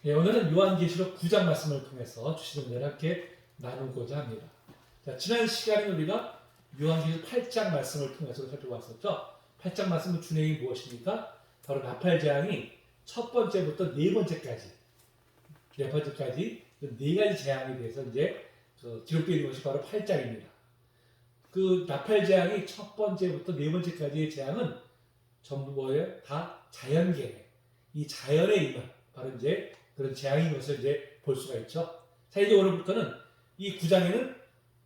예, 오늘은 요한계시록 9장 말씀을 통해서 주시는 은혜를 함께 나누고자 합니다. 자, 지난 시간에 우리가 요한계시록 8장 말씀을 통해서 살펴봤었죠. 8장 말씀의 준행이 무엇입니까? 바로 나팔 재앙이 첫 번째부터 네 번째까지 네 가지 재앙에 대해서 이제 기록되어 있는 것이 바로 8장입니다. 그 나팔 재앙이 첫 번째부터 네 번째까지의 재앙은 전부 뭐예요? 다 자연계에 이 자연에 임한 바로 이제 그런 재앙인 것을 이제 볼 수가 있죠. 자, 이제 오늘부터는 이 9장에는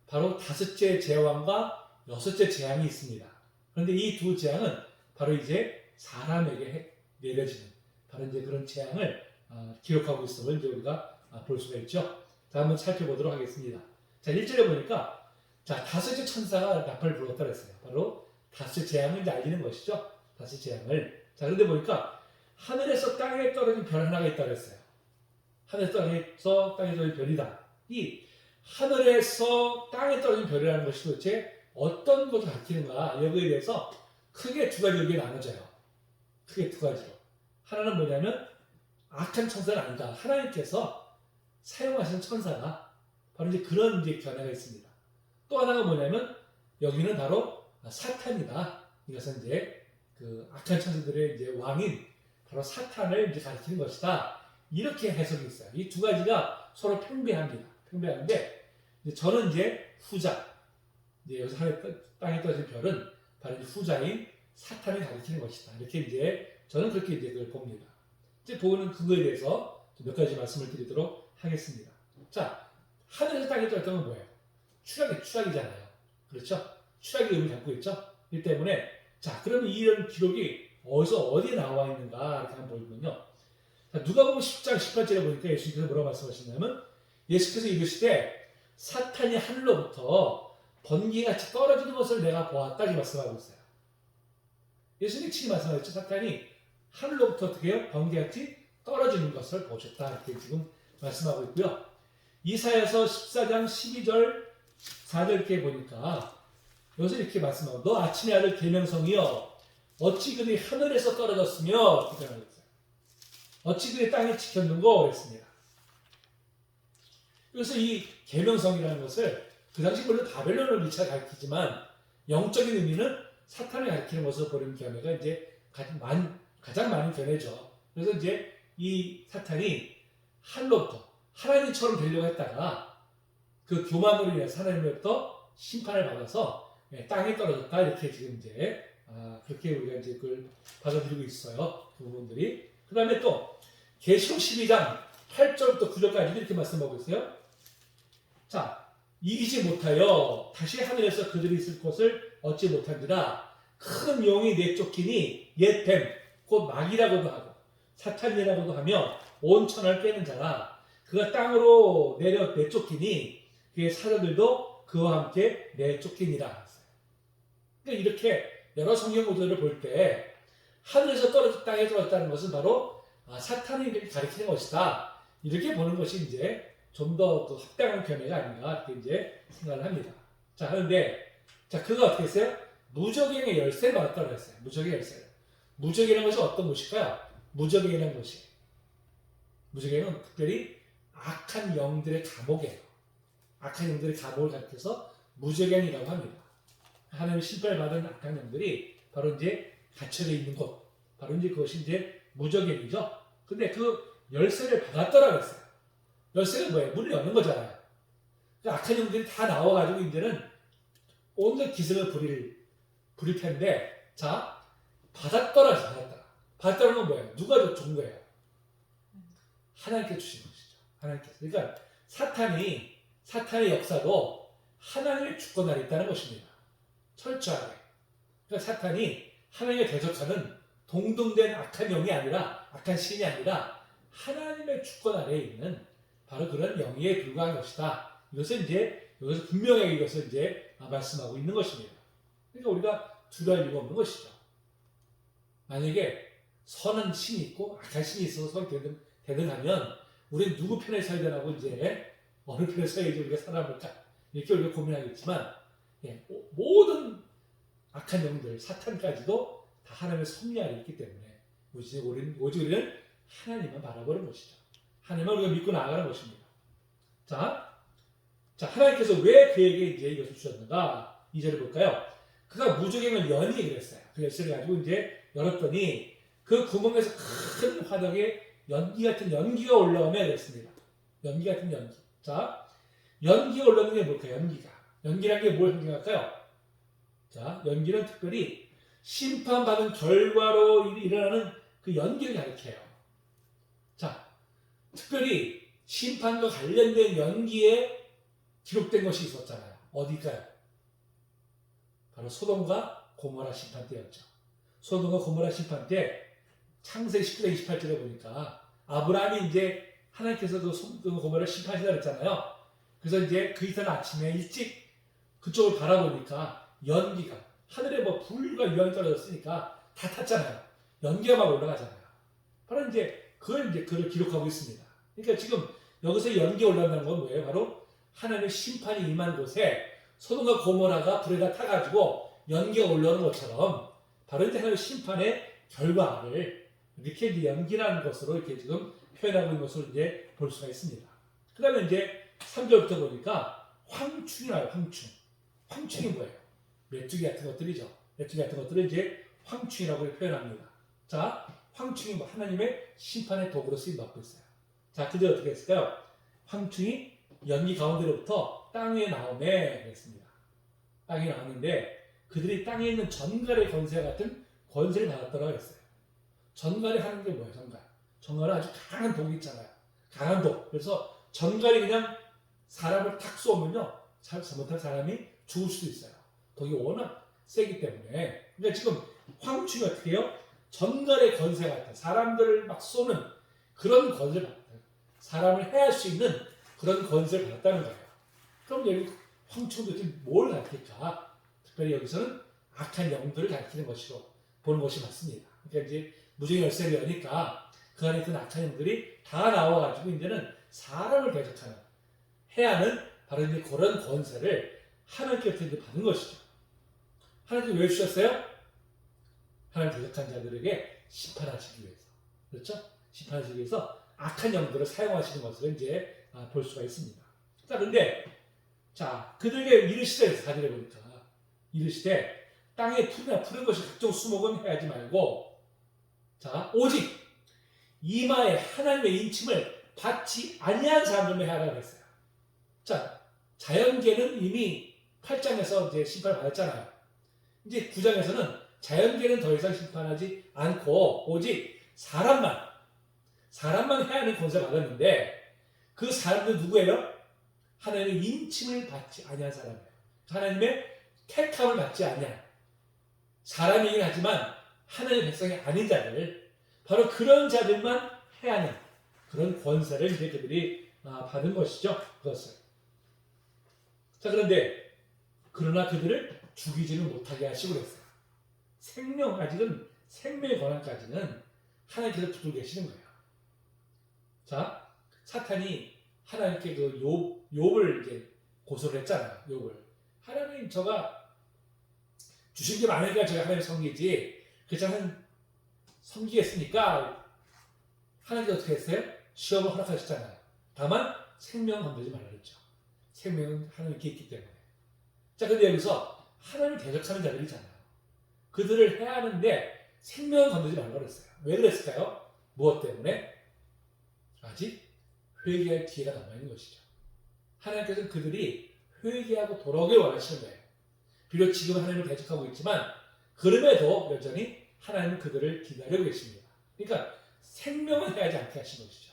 바로 다섯째 재앙과 여섯째 재앙이 있습니다. 그런데 이 두 재앙은 바로 이제 사람에게 내려지는 바로 이제 그런 재앙을 기록하고 있음을 이제 우리가 볼 수가 있죠. 자, 한번 살펴보도록 하겠습니다. 자, 1절에 보니까 자, 다섯째 천사가 나팔을 불었다 그랬어요. 바로 다섯째 재앙을 이제 알리는 것이죠. 다섯째 재앙을. 자, 그런데 보니까 하늘에서 땅에 떨어진 별 하나가 있다 그랬어요. 하늘에서 땅에 떨어진 별이다. 이 하늘에서 땅에 떨어진 별이라는 것이 도대체 어떤 것을 가리키는가 여기에 대해서 크게 두 가지 의견이 나눠져요. 크게 두 가지로. 하나는 뭐냐면 악한 천사는 아니다. 하나님께서 사용하신 천사가 바로 이제 그런 이제 견해가 있습니다. 또 하나가 뭐냐면 여기는 바로 사탄이다. 이것은 이제 그 악한 천사들의 이제 왕인 바로 사탄을 이제 가리키는 것이다. 이렇게 해석이 있어요. 이 두 가지가 서로 팽배합니다. 팽배한데 저는 이제 후자. 이제 여기서 땅에 떨어진 별은 바로 이제 후자인 사탄을 가리키는 것이다. 이렇게 이제 저는 그렇게 이제 그걸 봅니다. 이제 보는 그거에 대해서 몇 가지 말씀을 드리도록 하겠습니다. 자, 하늘에서 땅에 떨어졌던 건 뭐예요? 추락이잖아요. 그렇죠? 추락의 의미를 갖고 있죠? 이 때문에 자, 그러면 이런 기록이 어디에 나와 있는가 이렇게 한번 보면요. 자, 누가복음 10장 18절에 보니까 예수님께서 뭐라고 말씀하시냐면 예수께서 이르시되 사탄이 하늘로부터 번개같이 떨어지는 것을 내가 보았다 이렇게 말씀하고 있어요. 예수님이 친히 말씀하셨죠. 사탄이 하늘로부터 어떻게 해요? 번개같이 떨어지는 것을 보셨다 이렇게 지금 말씀하고 있고요. 이사야서 14장 12절 14절 이렇게 보니까 여기서 이렇게 말씀하고 너 아침의 아들 계명성이여 어찌 그들이 하늘에서 떨어졌으며 이렇게 말했어요. 어찌 그들이 땅에 지켰는고 그랬습니다. 그래서 이 계명성이라는 것을 그 당시 물론 바벨론을 미처 가리키지만 영적인 의미는 사탄을 가리키는 것으로 보는 견해가 이제 가장 많은 견해죠. 그래서 이제 이 사탄이 하늘로부터 하나님처럼 되려고 했다가 그 교만으로 인해서 하나님으로부터 심판을 받아서 땅에 떨어졌다 이렇게 지금 이제 그렇게 우리가 이제 그걸 받아들이고 있어요. 그 부분들이. 그 다음에 또 계시록 12장 8절부터 9절까지 이렇게 말씀하고 있어요. 자, 이기지 못하여 다시 하늘에서 그들이 있을 곳을 얻지 못한지라 큰 용이 내쫓기니 옛 뱀 곧 마귀라고도 하고 사탄이라고도 하며 온 천하를 깨는 자라 그가 땅으로 내쫓기니 그의 사자들도 그와 함께 내쫓기니라 했어요. 그러니까 이렇게 여러 성경 구절을 볼 때 하늘에서 떨어져 땅에 떨어졌다는 것은 바로 사탄이 가리키는 것이다. 이렇게 보는 것이 이제 좀 더 합당한 견해가 아닌가 이렇게 이제 생각을 합니다. 자, 그런데 자 그가 어떻게 했어요? 무적행의 열쇠를 받았다고 했어요. 무적의 열쇠를. 무적이라는 것이 어떤 것일까요? 무적행이라는 것이 무적행은 특별히 악한 영들의 감옥이에요. 악한 영들의 감옥을 가리켜서 무적행이라고 합니다. 하나님의 심판을 받은 악한 영들이 바로 이제 갇혀져 있는 곳, 바로 이제 그것이 이제 무적행이죠. 근데 그 열쇠를 받았더라고 했어요. 열쇠는 뭐예요? 문을 여는 거잖아요. 그러니까 악한 영들이 다 나와가지고 이제는 온갖 기승을 부릴 텐데, 자, 받았더라. 받았더라는 건 뭐예요? 누가 준 거예요? 하나님께서 주신 것이죠. 하나님께서. 그러니까 사탄의 역사도 하나님의 주권 아래 있다는 것입니다. 철저하게. 그러니까 사탄이 하나님의 대적하는 동등된 악한 영이 아니라, 악한 신이 아니라 하나님의 주권 아래에 있는 바로 그런 영에 불과한 것이다. 이것을 이제 여기서 분명하게 이것을 이제 말씀하고 있는 것입니다. 그러니까 우리가 두려울 이유가 없는 것이죠. 만약에 선한 신이 있고 악한 신이 있어서 서로 대등하면 우리는 누구 편에 서야 되나고 이제 어느 편에 서야지 우리가 살아볼까 이렇게 우리가 고민하겠지만 모든 악한 영들 사탄까지도 다 하나님의 섭리 아래 있기 때문에 오직 우리는 하나님만 바라보는 것이죠. 하나님을 우리가 믿고 나아가는 것입니다. 자, 하나님께서 왜 그에게 이제 이것을 주셨는가? 2절을 볼까요? 그가 무적행을 연히 그랬어요. 그 열쇠를 가지고 이제 열었더니 그 구멍에서 큰 화덕에 연기 같은 연기가 올라오며 그랬습니다. 연기 같은 연기. 자, 연기가 올라오는 게 뭘까요? 연기가. 연기란 게 뭘 상징할까요? 자, 연기는 특별히 심판받은 결과로 일어나는 그 연기를 가리켜요. 자, 특별히 심판과 관련된 연기에 기록된 것이 있었잖아요. 어디일까요? 바로 소돔과 고모라 심판 때였죠. 소돔과 고모라 심판 때 창세기 19장 28절에 보니까 아브라함이 이제 하나님께서 그 소돔과 고모라를 심판하시다 그랬잖아요. 그래서 이제 그 이튿 아침에 일찍 그쪽을 바라보니까 연기가 하늘에 뭐 불과 유황이 떨어졌으니까 다 탔잖아요. 연기가 막 올라가잖아요. 바로 이제 그걸 기록하고 있습니다. 그러니까 지금 여기서 연기가 올라간다는 건 뭐예요? 바로 하나님의 심판이 임한 곳에 소돔과 고모라가 불에다 타가지고 연기가 올라오는 것처럼 바로 이제 하나님의 심판의 결과를 이렇게 이제 연기라는 것으로 이렇게 지금 표현하고 있는 것을 이제 볼 수가 있습니다. 그 다음에 이제 3절부터 보니까 황충이 나와요. 황충이 뭐예요? 메뚜기 같은 것들이죠. 메뚜기 같은 것들을 이제 황충이라고 표현합니다. 자, 황충이 뭐 하나님의 심판의 도구로 쓰임받고 있어요. 자, 그때 어떻게 했을까요? 황충이 연기 가운데로부터 땅에 나오매 그랬습니다. 땅에 나왔는데 그들이 땅에 있는 전갈의 권세 같은 권세를 받았다고 했어요. 전갈이 하는 게 뭐예요? 전갈은 아주 강한 독이 있잖아요. 강한 독. 그래서 전갈이 그냥 사람을 탁 쏘면요, 잘못한 사람이 죽을 수도 있어요. 독이 워낙 세기 때문에. 그러니까 지금 황충이 어떻게 해요? 전갈의 권세 같은 사람들을 막 쏘는 그런 권세를 받았다. 사람을 해할 수 있는 그런 권세를 받았다는 거예요. 그럼 여기 황충도 지금 뭘 가르칠까? 특별히 여기서는 악한 영들을 가르치는 것으로 보는 것이 맞습니다. 그러니까 이제 무적의 열쇠를 여니까 그 안에 있던 악한 영들이 다 나와가지고 이제는 사람을 대적하는, 해야 하는 바로 이제 그런 권세를 하나님께서 이제 받은 것이죠. 하나님께서 왜 주셨어요? 하나님 대적한 자들에게 심판하시기 위해서. 그렇죠? 심판하시기 위해서 악한 영들을 사용하시는 것을 이제 볼 수가 있습니다. 자, 근데 그들에게 이르시되, 4절에 보니까 이르시되 땅에 푸른 것이 각종 수목은 해하지 말고, 자, 오직 이마에 하나님의 인침을 받지 아니한 사람들만 해하라고 했어요. 자, 자연계는 이미 8장에서 이제 심판을 받았잖아요. 이제 9장에서는 자연계는 더 이상 심판하지 않고 오직 사람만 해야 하는 권세를 받았는데 그 사람들 누구예요? 하나님의 인침을 받지 아니한 사람이에요. 하나님의 택함을 받지 아니한 사람이긴 하지만 하나님의 백성이 아닌 자들, 바로 그런 자들만 해야 하는 그런 권세를 이제 그들이 받은 것이죠. 그것을. 자, 그러나 그들을 죽이지는 못하게 하시고 그랬어요. 아직은 생명의 권한까지는 하나님께서 붙들고 계시는 거예요. 자, 사탄이 하나님께 그 욥을 이제 고소를 했잖아요. 욥을. 하나님, 저가 주신 게 많으니까 제가 하나님 섬기지. 그래서 섬기겠습니까? 하나님께서 어떻게 했어요? 시험을 허락하셨잖아요. 다만 생명은 건드리지 말라 그랬죠. 생명은 하나님께 있기 때문에. 자, 근데 여기서 하나님을 대적하는 자들이잖아요. 그들을 해야 하는데 생명은 건드리지 말라고 그랬어요. 왜 그랬을까요? 무엇 때문에? 아직 회개할 기회가 남아있는 것이죠. 하나님께서는 그들이 회개하고 돌아오길 원하시는 거예요. 비록 지금 하나님을 대적하고 있지만 그럼에도 여전히 하나님은 그들을 기다리고 계십니다. 그러니까 생명은 해야지 않게 하신 것이죠.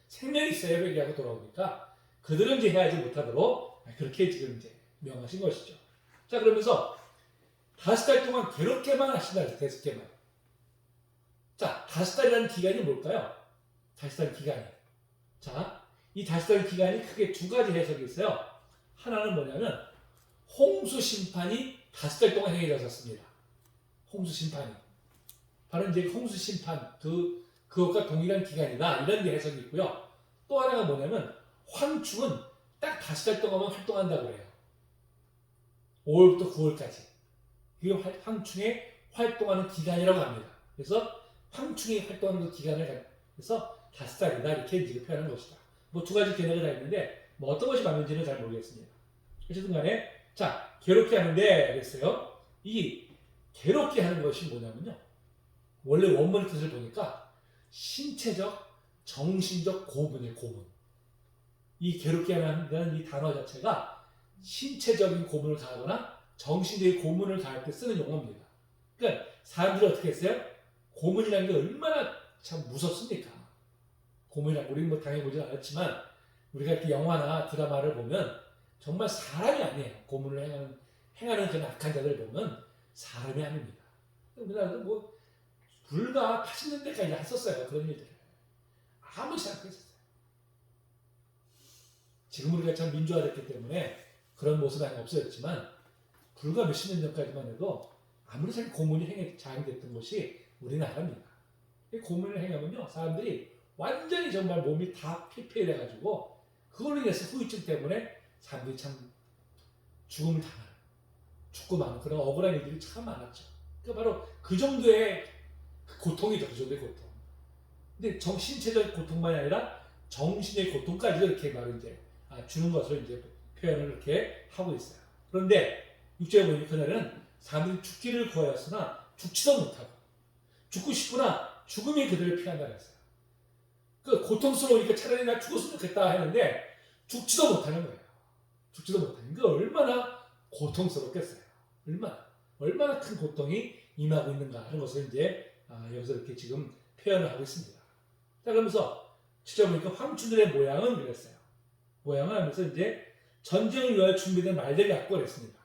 생명이 있어야 회개하고 돌아오니까 그들은 이제 해야지 못하도록 그렇게 지금 이제 명하신 것이죠. 자, 그러면서 5달 동안 괴롭게만 하신다. 5개만. 자, 5달이라는 기간이 뭘까요? 5달 기간이. 자, 이 5달 기간이 크게 두 가지 해석이 있어요. 하나는 뭐냐면 홍수 심판이 5달 동안 행해졌습니다. 홍수 심판이. 바로 이제 홍수 심판, 그것과 동일한 기간이다. 이런 게 해석이 있고요. 또 하나가 뭐냐면 황충은 딱 5달 동안만 활동한다고 해요. 5월부터 9월까지. 그게 황충의 활동하는 기간이라고 합니다. 그래서 황충이 활동하는 그 기간을 그래서 다스다리다 이렇게 이제 표현하는 것이다. 뭐 두 가지 견해가 다 있는데 뭐 어떤 것이 맞는지는 잘 모르겠습니다. 어쨌든 간에 자 괴롭게 하는데 그랬어요. 이 괴롭게 하는 것이 뭐냐면요. 원래 원문 뜻을 보니까 신체적, 정신적 고문이에요. 고문. 이 괴롭게 하는 이 단어 자체가 신체적인 고문을 가하거나 정신적인 고문을 가할 때 쓰는 용어입니다. 그러니까 사람들이 어떻게 했어요? 고문이라는 게 얼마나 참 무섭습니까? 고문이라고 우리는 뭐 당해보지 않았지만 우리가 이렇게 영화나 드라마를 보면 정말 사람이 아니에요. 고문을 행하는 그런 악한 자들 보면 사람이 아닙니다. 우리나라도 뭐 불과 80년대까지 했었어요. 그런 일들을. 아무렇지 않게 했었어요. 지금 우리가 참 민주화됐기 때문에 그런 모습이 아니 없어졌지만 불과 몇십 년 전까지만 해도 아무리 고문이 자행됐던 것이 우리나라입니다. 고문을 행하면요 사람들이 완전히 정말 몸이 다 피폐해가지고 그걸로 인해서 후유증 때문에 사람들이 참 죽음을 당하는 죽고 마는 그런 억울한 일들이 참 많았죠. 그러니까 바로 그 정도의 고통이죠. 그 정도의 고통. 근데 신체적 고통만이 아니라 정신의 고통까지도 이렇게 바로 이제 주는 것을 이제 표현을 이렇게 하고 있어요. 그런데 6절에 보니 그날은 사람들이 죽기를 구하였으나 죽지도 못하고 죽고 싶으나 죽음이 그들을 피한다 그랬어요. 그 고통스러우니까 차라리 나 죽었으면 좋겠다 했는데 죽지도 못하는 거예요. 죽지도 못하는 게 얼마나 고통스럽겠어요. 얼마나 큰 고통이 임하고 있는가 하는 것을 이제 여기서 이렇게 지금 표현을 하고 있습니다. 자 그러면서 7절 보니까 황춘들의 모양은 그랬어요. 모양을 하면서 이제 전쟁을 위하여 준비된 말들 같고 그랬습니다.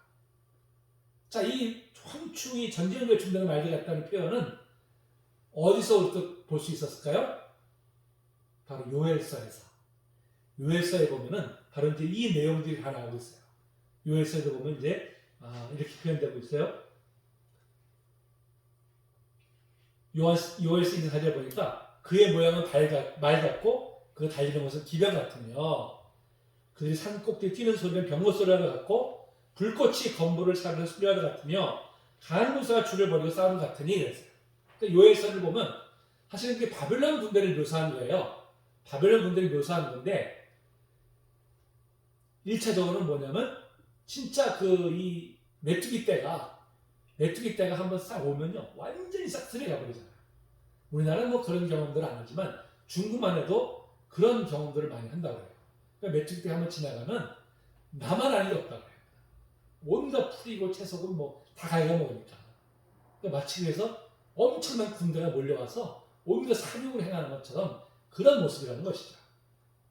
자, 이 황충이 전쟁을 위해 준비된 말들 같다는 표현은 어디서 볼 수 있었을까요? 바로 요엘서에서. 요엘서에 보면은 바로 이제 이 내용들이 다 나오고 있어요. 요엘서에도 보면 이제 이렇게 표현되고 있어요. 요엘서 24절에 보니까 그의 모양은 말 같고 그 달리는 것은 기병 같으며 그들이 산 꼭대기 뛰는 소리는 병거 소리와 같고 불꽃이 건물을 사르는 소리와 같으며 강한 군사가 줄을 버리고 싸우는 것 같으니 그랬어요. 그러니까 요엘서를 보면 사실 이게 바벨론 군대를 묘사한 거예요. 바벨론 군대를 묘사한 건데 1차적으로는 뭐냐면 진짜 이 메뚜기 떼가 한번 싹 오면요 완전히 싹 들어가 버리잖아요. 우리나라는 뭐 그런 경험들을 안 하지만 중국만 해도 그런 경험들을 많이 한다고 해요. 그러니까 메뚜기 떼가 한번 지나가면 나만 아닌 게 없다고 해요. 온갖 풀이고 채소고 뭐 다 갉아먹으니까. 그러니까 마치 그래서 엄청난 군대가 몰려와서 온갖 사륙을 행하는 것처럼 그런 모습이라는 것이죠.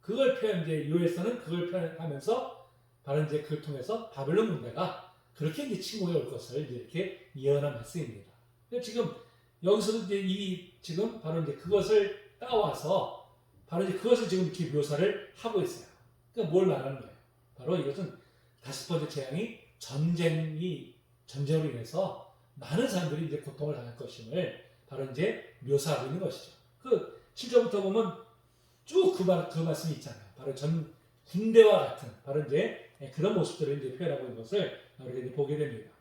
그걸 이제 요엘서는 그걸 표현하면서 바로 이제 그걸 통해서 바벨론 군대가 그렇게 이제 침공해 올 것을 이제 이렇게 예언한 말씀입니다. 지금 여기서도 이제 지금 바로 이제 그것을 따와서 바로 이제 그것을 지금 이렇게 묘사를 하고 있어요. 그러니까 뭘 말하는 거예요? 바로 이것은 다섯 번째 재앙이 전쟁으로 인해서 많은 사람들이 이제 고통을 당할 것임을 바로 이제 묘사하고 있는 것이죠. 그 7절부터 보면 쭉 그 말씀이 있잖아요. 바로 군대와 같은 바로 이제 그런 모습들을 이제 표현하고 있는 것을 우리가 이제 보게 됩니다.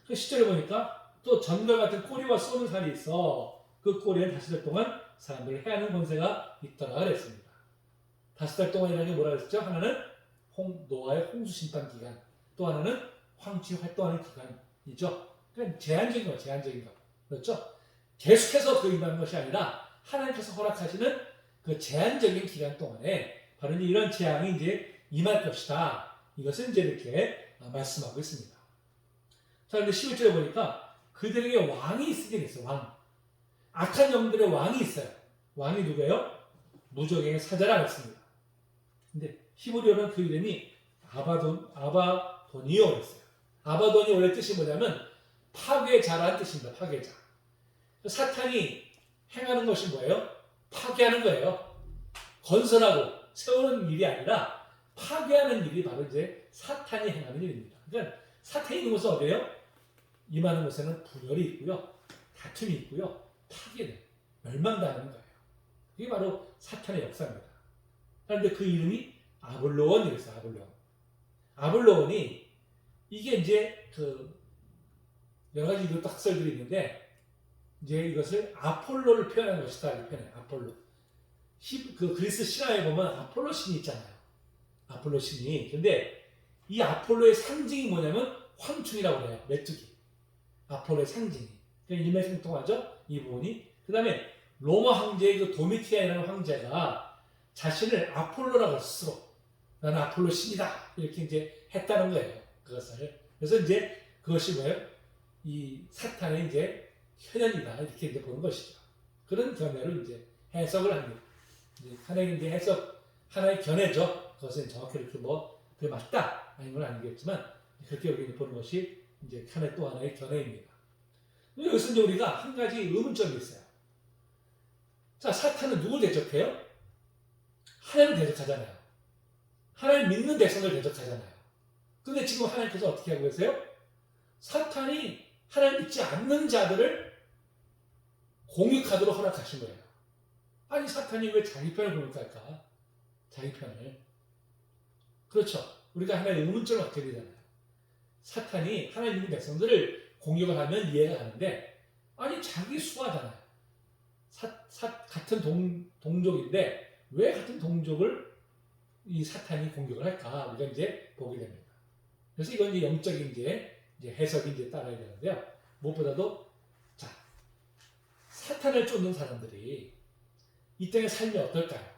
그 10절에 보니까 또 전과 같은 꼬리와 쏘는 살이 있어 그 꼬리는 다섯 달 동안 사람들을 해하는 권세가 있더라 그랬습니다. 다섯 달 동안이라는 게 뭐라 그랬죠? 하나는 노아의 홍수 심판 기간, 또 하나는 황치 활동하는 기간이죠. 그러니까 제한적인 거. 그렇죠? 계속해서 그 임하는 것이 아니라 하나님께서 허락하시는 그 제한적인 기간 동안에 바로 이런 재앙이 이제 임할 것이다. 이것을 이제 이렇게 말씀하고 있습니다. 자, 근데 11절에 보니까 그들에게 왕이 있으긴 있어요. 왕. 악한 영들의 왕이 있어요. 왕이 누구예요? 무적행의 사자라 했습니다. 근데 히브리어는 그 이름이 아바도니오 그랬어요. 아바돈이 원래 뜻이 뭐냐면 파괴자라는 뜻입니다. 파괴자. 사탄이 행하는 것이 뭐예요? 파괴하는 거예요. 건설하고 세우는 일이 아니라 파괴하는 일이 바로 이제 사탄이 행하는 일입니다. 그러니까 사탄이 있는 곳은 어디예요? 임하는 곳에는 분열이 있고요. 다툼이 있고요. 파괴돼. 멸망당하는 거예요. 이게 바로 사탄의 역사입니다. 그런데 그 이름이 아볼론이랬어요. 아볼론이 이게 이제 여러 가지 이것도 학설들이 있는데 이제 이것을 아폴로를 표현한 것이다. 이렇게 표현해요. 아폴로. 그 그리스 신화에 보면 아폴로 신이 있잖아요. 아폴로 신이. 근데 이 아폴로의 상징이 뭐냐면 황충이라고 해요. 메뚜기. 아폴로의 상징이. 그러니까 일맥상통하죠. 이 부분이. 그 다음에 로마 황제의 그 도미티안이라는 황제가 자신을 아폴로라고 스스로 나는 아폴로 신이다 이렇게 이제 했다는 거예요. 그것을. 그래서 이제 그것이 뭐예요? 이 사탄의 이제 현현이다 이렇게 이제 보는 것이죠. 그런 견해로 이제 해석을 합니다. 하나의 이제 해석, 하나의 견해죠. 그것은 정확히 이렇게 뭐 그게 맞다 아닌 건 아니겠지만 그렇게 우리가 보는 것이 이제 하나의 또 하나의 견해입니다. 여기서 이제 우리가 한 가지 의문점이 있어요. 자, 사탄은 누굴 대적해요? 하나님을 대적하잖아요. 하나님 믿는 백성을 대적하잖아요. 근데 지금 하나님께서 어떻게 하고 계세요? 사탄이 하나님 믿지 않는 자들을 공격하도록 허락하신 거예요. 아니 사탄이 왜 자기 편을 공격할까? 자기 편을. 그렇죠. 우리가 하나의 의문점을 갖게 되잖아요. 사탄이 하나님 믿는 백성들을 공격을 하면 이해가 가는데 아니 자기 수하잖아요. 같은 동족인데 왜 같은 동족을 이 사탄이 공격을 할까? 우리가 이제 보게 됩니다. 그래서 이건 이제 영적인 이제 해석이 이제 따라야 되는데요. 무엇보다도 자 사탄을 쫓는 사람들이 이 땅의 삶이 어떨까요?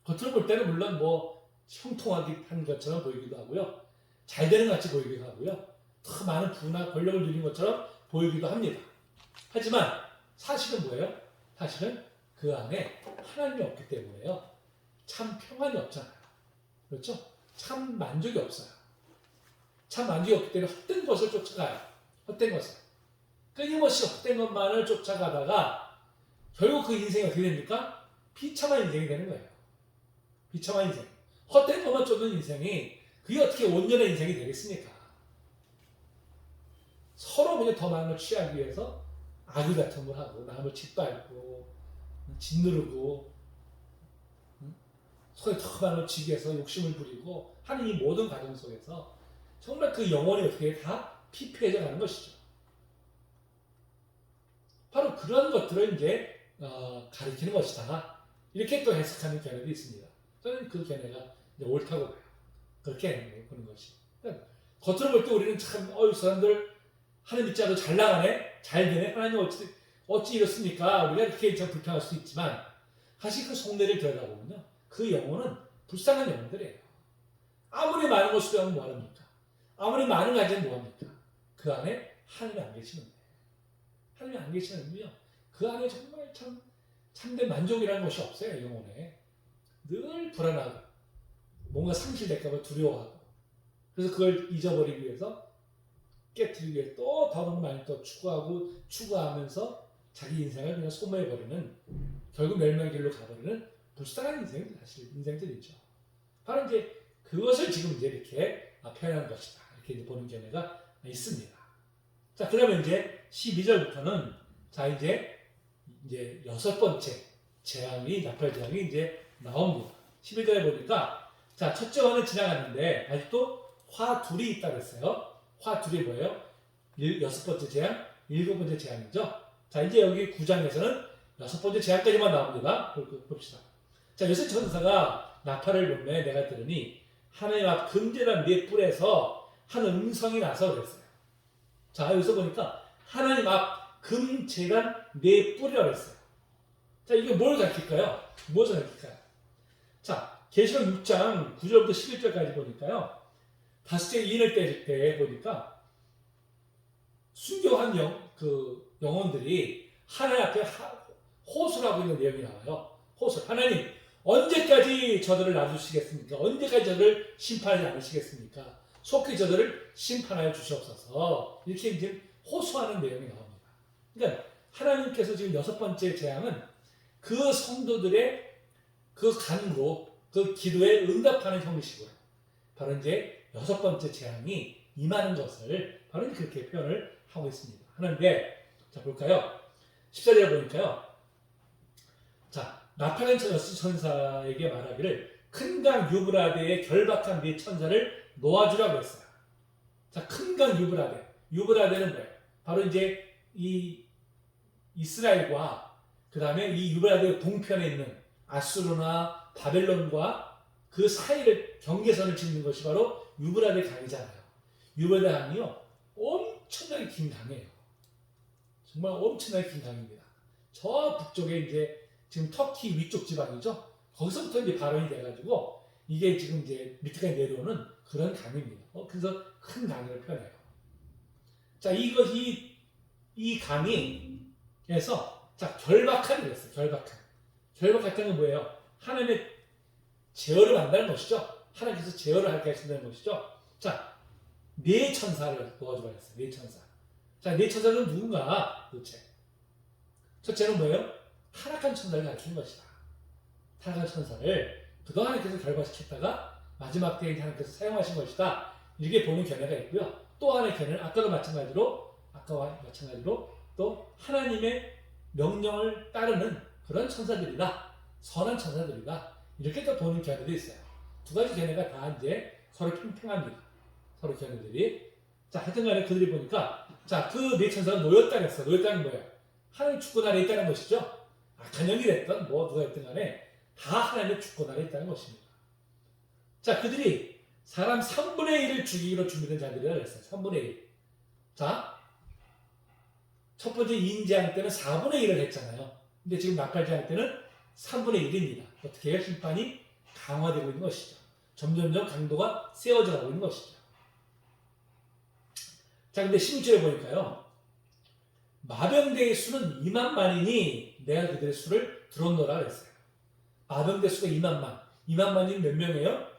겉으로 볼 때는 물론 뭐 형통한 것처럼 보이기도 하고요. 잘 되는 것 같이 보이기도 하고요. 더 많은 부나 권력을 누린 것처럼 보이기도 합니다. 하지만 사실은 뭐예요? 사실은 그 안에 하나님이 없기 때문에요. 참 평안이 없잖아요. 그렇죠? 참 만족이 없어요. 참 만족이 없기 때문에 헛된 것을 쫓아가요. 헛된 것을. 끊임없이 헛된 것만을 쫓아가다가 결국 그 인생이 어떻게 됩니까? 비참한 인생이 되는 거예요. 비참한 인생. 헛된 것만 쫓는 인생이 그게 어떻게 온전한 인생이 되겠습니까? 서로 그냥 더 많은 걸 취하기 위해서 악의 같은 걸 하고 남을 짓밟고 짓누르고 서로 더 많은 걸 지기 위해서 욕심을 부리고 하는 이 모든 과정 속에서 정말 그 영혼이 어떻게 다 피폐해져 가는 것이죠. 바로 그런 것들을 이제 가리키는 것이다. 이렇게 또 해석하는 견해도 있습니다. 저는 그 견해가 이제 옳다고 봐요. 그렇게 보는 것이. 그러니까 겉으로 볼 때 우리는 참, 이 사람들 하나님 믿지 않아도 잘 나가네? 잘 되네? 하나님 어찌 이렇습니까? 우리가 이렇게 좀 불평할 수 있지만, 사실 그 속내를 들여다보면요. 그 영혼은 불쌍한 영혼들이에요. 아무리 많은 것을 하면 뭐합니까? 아무리 많은 가지면 뭐합니까? 그 안에 하나님이 안 계시는데. 하나님이 안 계시는군요. 그 안에 정말 참된 만족이라는 것이 없어요, 영혼에. 늘 불안하고, 뭔가 상실될까봐 두려워하고, 그래서 그걸 잊어버리기 위해서, 깨뜨리기 위해 또 더욱 많이 또 추구하면서 자기 인생을 그냥 소모해버리는, 결국 멸망의 길로 가버리는 불쌍한 인생들, 사실 인생들이죠. 바로 이제 그것을 지금 이제 이렇게 표현한 것이다. 이렇게 이제 보는 견해가 있습니다. 자, 그러면 이제 12절부터는 자, 이제 여섯 번째 재앙이, 나팔 재앙이 이제 나옵니다. 11절에 보니까, 자, 첫째 화는 지나갔는데, 아직도 화 둘이 있다고 했어요. 화 둘이 뭐예요? 여섯 번째 재앙, 일곱 번째 재앙이죠. 자, 이제 여기 9장에서는 여섯 번째 재앙까지만 나옵니다. 봅시다. 자, 여섯 천사가 나팔을 불매 내가 들으니 하나님 앞 금제단 네 뿔에서 한 음성이 나서 그랬어요. 자, 여기서 보니까 하나님 앞 금제단 네 뿔이라고 했어요. 자, 이게 뭘 가르칠까요? 무엇을 가르칠까요? 자, 계시록 6장 9절부터 11절까지 보니까요. 다섯째 이인을 때릴 때 보니까 순교한 영혼들이 하나님 앞에 호소를 하고 있는 내용이 나와요. 호소. 하나님, 언제까지 저들을 놔두시겠습니까? 언제까지 저들을 심판하지 않으시겠습니까? 속히 저들을 심판하여 주시옵소서. 이렇게 이제 호소하는 내용이 나옵니다. 그러니까 하나님께서 지금 여섯 번째 재앙은 그 성도들의 그 간구, 그 기도에 응답하는 형식으로 바로 이제 여섯 번째 재앙이 임하는 것을 바로 그렇게 표현을 하고 있습니다. 하는데, 자, 볼까요? 14절에 보니까요. 자, 나팔한 천사에게 말하기를 큰 강 유브라데에 결박한 네 천사를 놓아주라고 했어요. 자, 큰 강 유브라데. 유브라데는 뭐예요? 바로 이제 이 이스라엘과 그 다음에 이 유브라데 동편에 있는 아수르나 바벨론과 그 사이를 경계선을 짓는 것이 바로 유브라데 강이잖아요. 유브라데 강이요 엄청나게 긴 강이에요. 정말 엄청나게 긴 강입니다. 저 북쪽에 이제 지금 터키 위쪽 지방이죠. 거기서부터 이제 발원이 돼가지고 이게 지금 이제 밑에까지 내려오는 그런 강입니다. 그래서 큰 강을 표현해요. 자, 이 강에서 자 결박하게 됐어요. 결박했다는 건 뭐예요? 하나님의 제어를 만다는 것이죠. 하나님께서 제어를 하게 하신다는 것이죠. 자, 네 천사를 놓아주라 했어요. 네 천사. 자, 네 천사는 누군가 도대체? 첫째는 뭐예요? 타락한 천사를 가르치는 것이다. 타락한 천사를 그동안 하나님께서 결박시켰다가 마지막 때에 하나님께서 사용하신 것이다. 이렇게 보는 견해가 있고요. 또 하나의 견해는 아까와 마찬가지로 또 하나님의 명령을 따르는 그런 천사들이다. 선한 천사들이다. 이렇게 또 보는 견해도 있어요. 두 가지 견해가 다 이제 서로 팽팽합니다. 서로 견해들이. 자, 하여튼 간에 그들이 보니까 자, 그 네 천사가 놓였다고 했어. 놓였다는 거예요. 하나님 주권 아래 있다는 것이죠. 악한 영이 됐든 누가 됐든 간에 다 하나님의 주권 아래 있다는 것입니다. 자, 그들이 사람 3분의 1을 죽이기로 준비된 자들이라고 했어요. 3분의 1. 자, 첫 번째 인재한 때는 4분의 1을 했잖아요. 근데 지금 낙발제한 때는 3분의 1입니다. 어떻게 해요? 심판이 강화되고 있는 것이죠. 점점점 강도가 세워져 가고 있는 것이죠. 자, 근데 16절에 보니까요. 마병대의 수는 2만만이니 내가 그들의 수를 들었노라 그랬어요. 마병대 수가 2만만. 2만만이면 몇 명이에요?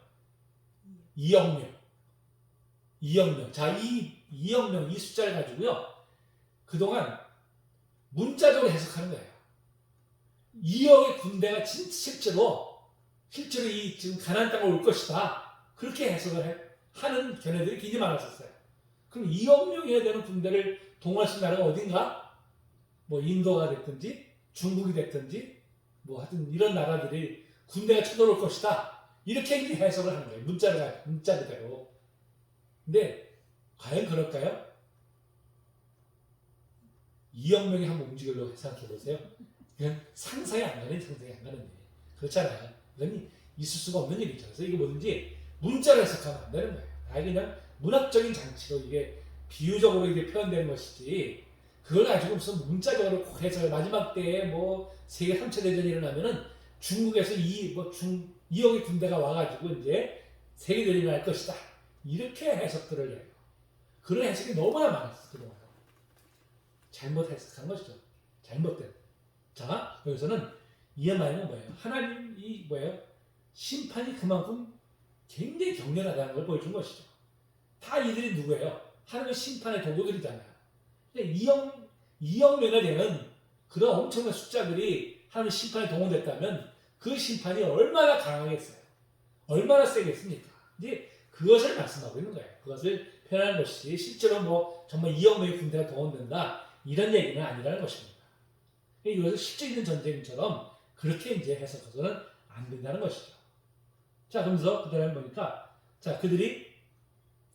2억 명. 2억 명. 자, 이 2억 명, 이 숫자를 가지고요. 그동안 문자적으로 해석하는 거예요. 2억의 군대가 실제로 이 지금 가나안 땅에 올 것이다. 그렇게 해석을 하는 견해들이 굉장히 많았었어요. 그럼 2억 명이어야 되는 군대를 동원할 수 있는 나라가 어딘가? 뭐 인도가 됐든지 중국이 됐든지 뭐 하여튼 이런 나라들이 군대가 쳐들어올 것이다. 이렇게 해석을 하는 거예요. 문자대로. 근데 과연 그럴까요? 2억 명이 한번 움직이려고 생각해 보세요. 그냥 상상이 안 가는 일. 그렇잖아요. 이건 있을 수가 없는 일이죠. 그래서 이게 뭐든지 문자로 해석하면 안 되는 거예요. 아예 그냥 문학적인 장치로 이게 비유적으로 이게 표현되는 것이지 그걸 가지고 무슨 문자적으로 꼭 해서 마지막 때에 뭐 세계 3차 대전이 일어나면은 중국에서 2억의 군대가 와가지고 이제 세계대전이 일어날 것이다. 이렇게 해석들을 해요. 그런 해석이 너무나 많았어요. 그동안. 잘못 해석한 것이죠. 잘못된. 자, 여기서는 이 말은 뭐예요? 하나님이 뭐예요? 심판이 그만큼 굉장히 격렬하다는 걸 보여준 것이죠. 다 이들이 누구예요? 하나님의 심판의 도구들이잖아요. 2억 명이 되는 그런 엄청난 숫자들이 하나님의 심판에 동원됐다면 그 심판이 얼마나 강하겠어요? 얼마나 세겠습니까? 이제 그것을 말씀하고 있는 거예요. 그것을 표현하는 것이 실제로 뭐 정말 2억 명의 군대가 동원된다 이런 얘기는 아니라는 것입니다. 이것을 실질적인 전쟁처럼 그렇게 이제 해석해서는 안 된다는 것이죠. 자, 그러면서 그 다음에 보니까 자, 그들이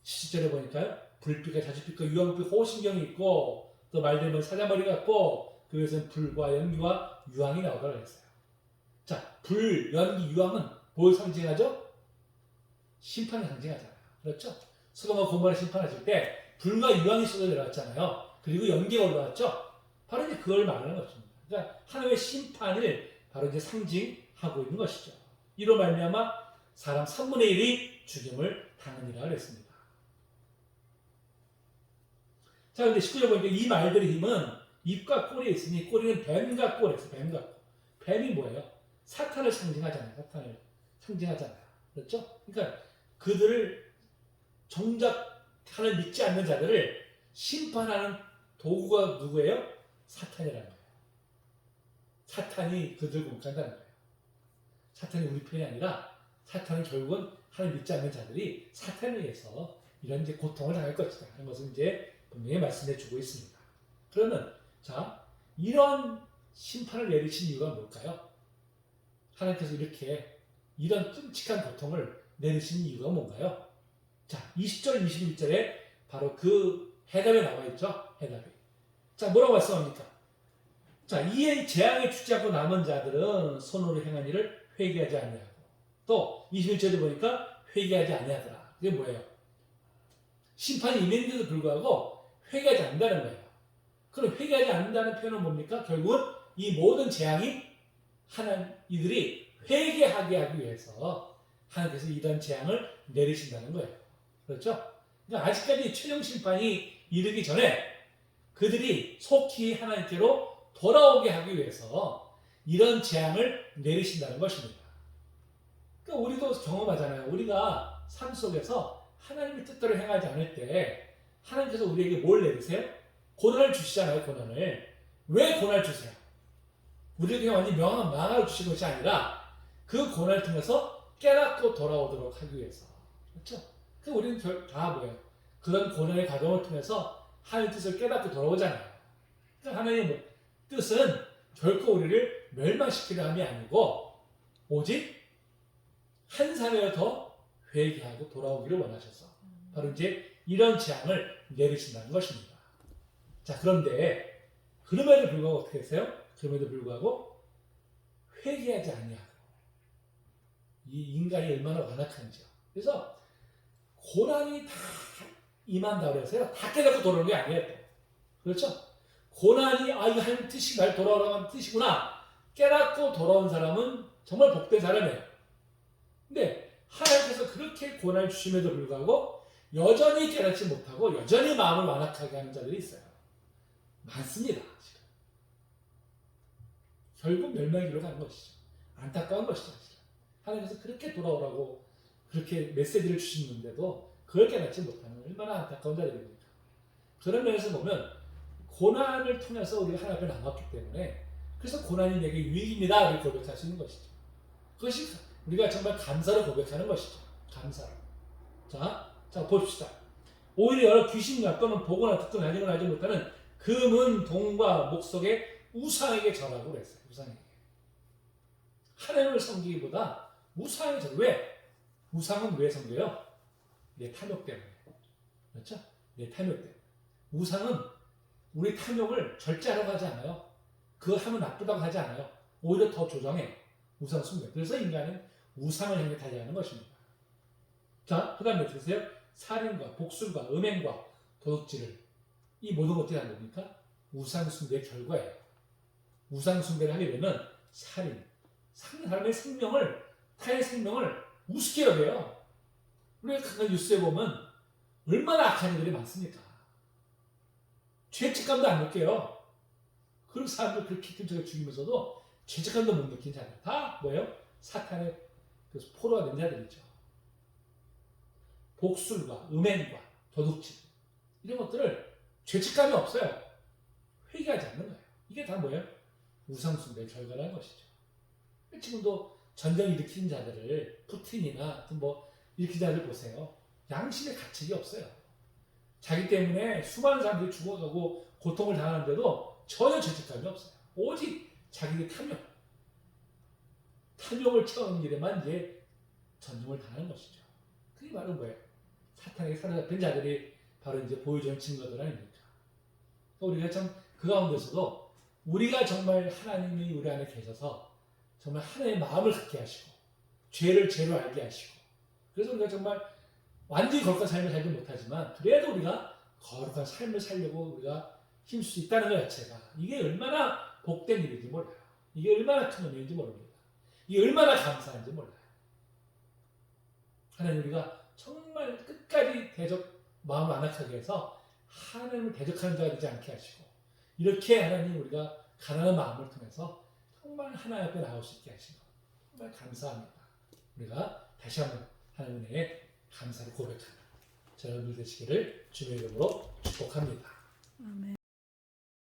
17절에 보니까요. 불빛과 자주빛과 유황빛 호신경이 있고 또 말되면 사자머리 같고 그 위에서는 불과 연기와 유황이 나오더라고 했어요. 자, 불, 연기, 유황은 뭘 상징하죠? 심판을 상징하잖아요. 그렇죠? 소돔과 고모라 심판하실 때 불과 유황이 쏟아 내려왔잖아요. 그리고 연기가 올라왔죠? 바로 이제 그걸 말하는 것입니다. 그러니까 하나님의 심판을 바로 이제 상징하고 있는 것이죠. 이로 말미암아 사람 3분의 1이 죽임을 당하니라 그랬습니다. 자, 근데 19절 보니까 이 말들의 힘은 입과 꼴에 있으니 꼬리는 뱀과 꼴에 있어요. 뱀과 꼴. 뱀이 뭐예요? 사탄을 상징하잖아요. 사탄을 상징하잖아요. 그렇죠? 그러니까 그들을 정작 하나님 믿지 않는 자들을 심판하는 도구가 누구예요? 사탄이라는 거예요. 사탄이 그들을 공격한다는 거예요. 사탄이 우리 편이 아니라 사탄은 결국은 하나님 믿지 않는 자들이 사탄에 의해서 이런 이제 고통을 당할 것이다. 하는 것을 이제 분명히 말씀해 주고 있습니다. 그러면 자, 이런 심판을 내리신 이유가 뭘까요? 하나님께서 이렇게 이런 끔찍한 고통을 내리신 이유가 뭔가요? 자, 20절, 21절에 바로 그 해답에 나와 있죠. 해답이. 자, 뭐라고 말씀합니까? 자, 이에 재앙에 주지않고 남은 자들은 손으로 행한 일을 회개하지 아니하고 또 21절에 보니까 회개하지 아니하더라. 이게 뭐예요? 심판이 임했는데도 불구하고 회개하지 않는다는 거예요. 그럼 회개하지 않는다는 표현은 뭡니까? 결국은 이 모든 재앙이 이들이 회개하게 하기 위해서 하나님께서 이런 재앙을 내리신다는 거예요. 그렇죠? 그러니까 아직까지 최종 심판이 이르기 전에 그들이 속히 하나님께로 돌아오게 하기 위해서 이런 재앙을 내리신다는 것입니다. 그러니까 우리도 경험하잖아요. 우리가 삶 속에서 하나님의 뜻대로 행하지 않을 때 하나님께서 우리에게 뭘 내리세요? 고난을 주시잖아요. 고난을. 왜 고난을 주세요? 우리에게 그냥 완전히 명확한 망을 주신 것이 아니라 그 고난을 통해서 깨닫고 돌아오도록 하기 위해서. 그렇죠? 그 우리는 다 뭐예요? 그런 고난의 과정을 통해서 하나님의 뜻을 깨닫고 돌아오잖아요. 그러니까 하나님의 뜻은 결코 우리를 멸망시키려 함이 아니고 오직 한 사람이라도 더 회개하고 돌아오기를 원하셔서 바로 이제 이런 재앙을 내리신다는 것입니다. 자, 그런데 그럼에도 불구하고 어떻게 했어요? 그럼에도 불구하고 회개하지 아니하고 이 인간이 얼마나 완악한지요. 그래서 고난이 다 임한다고 해서요. 다 깨닫고 돌아오는 게 아니에요. 그렇죠? 고난이 이거 하나님 뜻이 날 돌아오라고 하는 뜻이구나 깨닫고 돌아온 사람은 정말 복된 사람이에요. 근데 하나님께서 그렇게 고난을 주심에도 불구하고 여전히 깨닫지 못하고 여전히 마음을 완악하게 하는 자들이 있어요. 많습니다. 지금. 결국 멸망기로 가는 것이죠. 안타까운 것이죠. 지금. 하나님께서 그렇게 돌아오라고 그렇게 메시지를 주시는데도 그걸 깨닫지 못하는 얼마나 안타까운 자들입니까? 그런 면에서 보면 고난을 통해서 우리가 하나님 앞에 나왔기 때문에 그래서 고난이 내게 유익입니다. 이렇게 고백할 수 있는 것이죠. 그것이 우리가 정말 감사로 고백하는 것이죠. 감사로. 자 봅시다. 오히려 여러 귀신과 또는 보거나 듣거나 하지는 알지 못하는 금은 동과 목석의 우상에게 절하고 그랬어요. 우상에게. 하나님을 섬기기보다 우상에게 절. 왜? 우상은 왜 섬겨요? 내 탐욕 때문에. 그렇죠? 내 탐욕 때문에. 우상은 우리 탐욕을 절제하려고 하지 않아요. 그거 하면 나쁘다고 하지 않아요. 오히려 더 조정해. 우상 숭배. 그래서 인간은 우상을 향해 달려가는 것입니다. 자, 그 다음에 보세요. 살인과 복술과 음행과 도둑질을 이 모든 것들이 한 겁니까? 우상 숭배의 결과예요. 우상 숭배를 하게 되면 살인, 사람의 생명을 타의 생명을 우습게 여겨요. 우리가 그 뉴스에 보면 얼마나 악한 일들이 많습니까? 죄책감도 안 느껴요. 그리고 사람들 그렇게 힘들게 죽이면서도 죄책감도 못 느낀 자들 다 뭐예요? 사탄의 포로가 된 자들이죠. 복술과 음행과 도둑질 이런 것들을 죄책감이 없어요. 회개하지 않는 거예요. 이게 다 뭐예요? 우상숭배의 결과라는 것이죠. 지금도 전쟁 일으킨 자들을 푸틴이나 뭐 일으킨 자들 보세요. 양심의 가책이 없어요. 자기 때문에 수많은 사람들이 죽어가고 고통을 당하는데도 전혀 죄책감이 없어요. 오직 자기의 탐욕을 채우는 일에만 이제 전쟁을 당하는 것이죠. 그게 바로 뭐예요? 사탄에게 사로잡힌 자들이 바로 이제 보여주는 증거들 아닙니까? 우리가 참 그 가운데서도 우리가 정말 하나님이 우리 안에 계셔서 정말 하나님의 마음을 갖게 하시고 죄를 죄로 알게 하시고 그래서 우리가 정말 완전히 거룩한 삶을 살지 못하지만 그래도 우리가 거룩한 삶을 살려고 우리가 힘쓸 수 있다는 것 자체가 이게 얼마나 복된 일인지 몰라요. 이게 얼마나 큰 의미인지 모릅니다. 이게 얼마나 감사한지 몰라요. 하나님 우리가 정말 끝까지 마음을 안악하게 해서 하나님을 대적하는 자가 되지 않게 하시고 이렇게 하나님 우리가 가난한 마음을 통해서 정말 하나님 앞에 나올 수 있게 하시고 정말 감사합니다. 우리가 다시 한번 하나님 은혜에 감사를 고백하는 저여러분들 되시기를 주님의 이름으로 축복합니다. 아멘.